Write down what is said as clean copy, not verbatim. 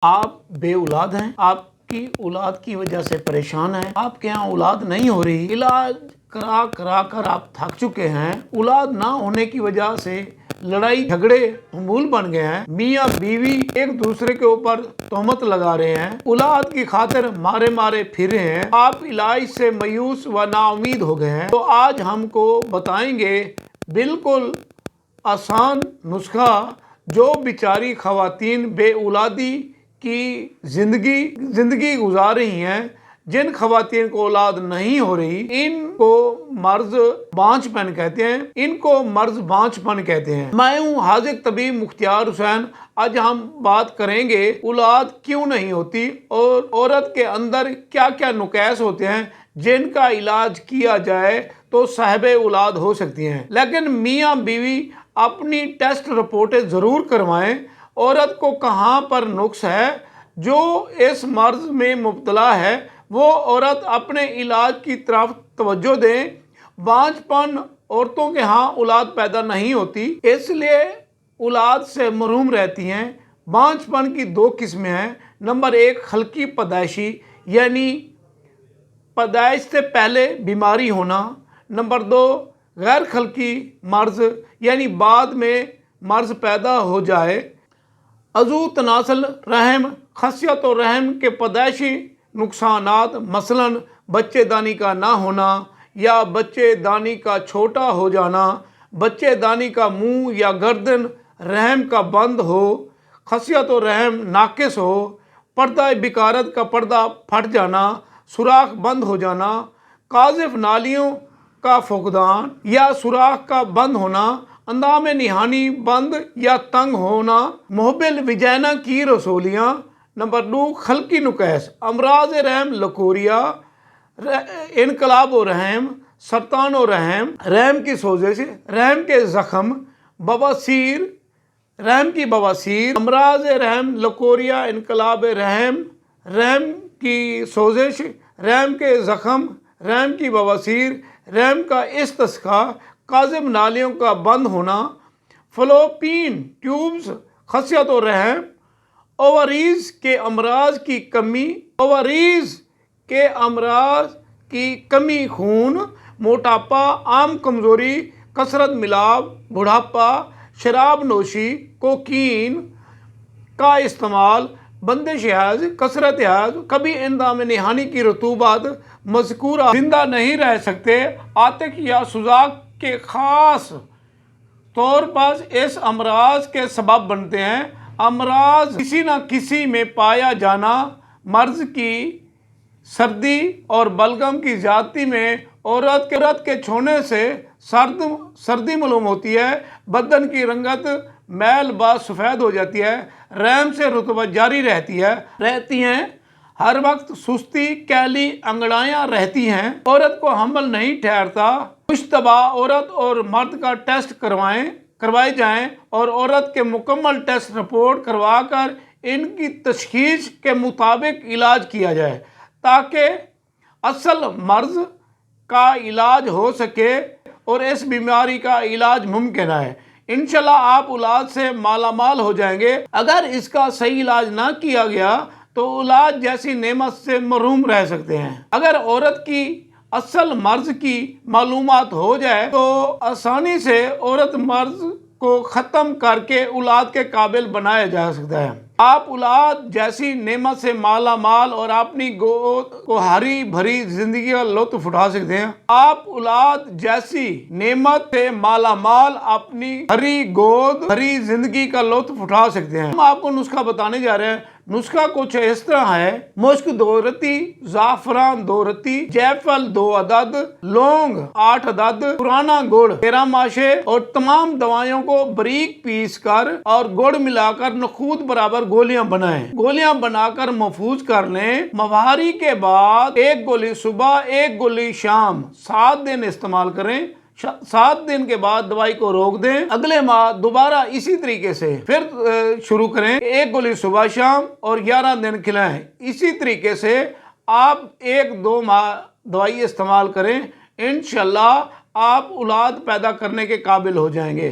آپ بے اولاد ہیں، آپ کی اولاد کی وجہ سے پریشان ہیں، آپ کے یہاں اولاد نہیں ہو رہی، علاج کرا کرا کر آپ تھک چکے ہیں، اولاد نہ ہونے کی وجہ سے لڑائی جھگڑے معمول بن گئے ہیں، میاں بیوی ایک دوسرے کے اوپر تہمت لگا رہے ہیں، اولاد کی خاطر مارے مارے پھر رہے ہیں، آپ علاج سے مایوس و نا امید ہو گئے ہیں، تو آج ہم کو بتائیں گے بالکل آسان نسخہ جو بیچاری خواتین بے اولادی کی زندگی گزار رہی ہیں، جن خواتین کو اولاد نہیں ہو رہی، ان کو مرض بانجھ پن کہتے ہیں، ان کو مرض بانجھ پن کہتے ہیں۔ میں ہوں حاذق طبیب مختار حسین۔ آج ہم بات کریں گے اولاد کیوں نہیں ہوتی اور عورت کے اندر کیا کیا نقائص ہوتے ہیں جن کا علاج کیا جائے تو صاحب اولاد ہو سکتی ہیں۔ لیکن میاں بیوی اپنی ٹیسٹ رپورٹیں ضرور کروائیں، عورت کو کہاں پر نقص ہے، جو اس مرض میں مبتلا ہے وہ عورت اپنے علاج کی طرف توجہ دیں۔ بانجھ پن عورتوں کے ہاں اولاد پیدا نہیں ہوتی، اس لیے اولاد سے محروم رہتی ہیں۔ بانجھ پن کی دو قسمیں ہیں۔ نمبر ایک خلقی پیدائشی، یعنی پیدائش سے پہلے بیماری ہونا۔ نمبر دو غیر خلقی مرض، یعنی بعد میں مرض پیدا ہو جائے۔ عضو تناسل رحم، خصیت و رحم کے پیدائشی نقصانات مثلاً بچے دانی کا نہ ہونا یا بچے دانی کا چھوٹا ہو جانا، بچے دانی کا منہ یا گردن رحم کا بند ہو، خصیت و رحم ناقص ہو، پردہ بکارت کا پردہ پھٹ جانا، سوراخ بند ہو جانا، قاذف نالیوں کا فقدان یا سوراخ کا بند ہونا، اندام نہانی بند یا تنگ ہونا، محبل وجینا کی رسولیاں۔ نمبر دو خلقی نقائص، امراض رحم، لکوریا، انقلاب و رحم، سرطان و رحم، رحم کی سوزش، رحم کے زخم، بواسیر، رحم کی بواسیر، امراض رحم، لکوریا، انقلاب رحم، رحم کی سوزش، رحم کے زخم، رحم کی بواسیر، رحم کا استسقاء، قاذف نالیوں کا بند ہونا، فلوپین ٹیوبز، خصیت و رحم، اووریز کے امراض کی کمی، خون، موٹاپا، عام کمزوری، کثرت ملاب، بڑھاپا، شراب نوشی، کوکین کا استعمال، بندش حیض، کثرت حیض، کبھی اندام نہانی کی رطوبت، مذکورہ زندہ نہیں رہ سکتے، عاتق یا سوزاک کے خاص طور پر اس امراض کے سبب بنتے ہیں۔ امراض کسی نہ کسی میں پایا جانا، مرض کی سردی اور بلغم کی زیادتی میں عورت کے چھونے سے سردی معلوم ہوتی ہے، بدن کی رنگت میل با سفید ہو جاتی ہے، رحم سے رطوبت جاری رہتی ہیں، ہر وقت سستی، کیلی انگڑائیاں رہتی ہیں، عورت کو حمل نہیں ٹھہرتا۔ مشتبہ عورت اور مرد کا ٹیسٹ کروائے جائیں اور عورت کے مکمل ٹیسٹ رپورٹ کروا کر ان کی تشخیص کے مطابق علاج کیا جائے تاکہ اصل مرض کا علاج ہو سکے اور اس بیماری کا علاج ممکن ہے۔ انشاءاللہ آپ اولاد سے مالا مال ہو جائیں گے۔ اگر اس کا صحیح علاج نہ کیا گیا تو اولاد جیسی نعمت سے محروم رہ سکتے ہیں۔ اگر عورت کی اصل مرض کی معلومات ہو جائے تو آسانی سے عورت مرض کو ختم کر کے اولاد کے قابل بنایا جا سکتا ہے۔ آپ اولاد جیسی نعمت سے مالا مال اور اپنی گود کو ہری بھری زندگی کا لطف اٹھا سکتے ہیں۔ آپ اولاد جیسی نعمت سے مالا مال اپنی ہری گود بھری زندگی کا لطف اٹھا سکتے ہیں۔ ہم آپ کو نسخہ بتانے جا رہے ہیں۔ نسخہ کچھ اس طرح ہے: مشک 2 رتی، زعفران 2 رتی، جیفل 2 عدد، لونگ 8 عدد، پرانا گڑ 13 ماشے اور تمام دوائیوں کو باریک پیس کر اور گڑ ملا کر نخود برابر گولیاں بنائیں۔ گولیاں بنا کر محفوظ کر لیں۔ مہواری کے بعد 1 گولی صبح، 1 گولی شام 7 دن استعمال کریں۔ 7 دن کے بعد دوائی کو روک دیں۔ اگلے ماہ دوبارہ اسی طریقے سے پھر شروع کریں، 1 گولی صبح شام اور 11 دن کھلائیں۔ اسی طریقے سے آپ 1-2 ماہ دوائی استعمال کریں، انشاءاللہ آپ اولاد پیدا کرنے کے قابل ہو جائیں گے۔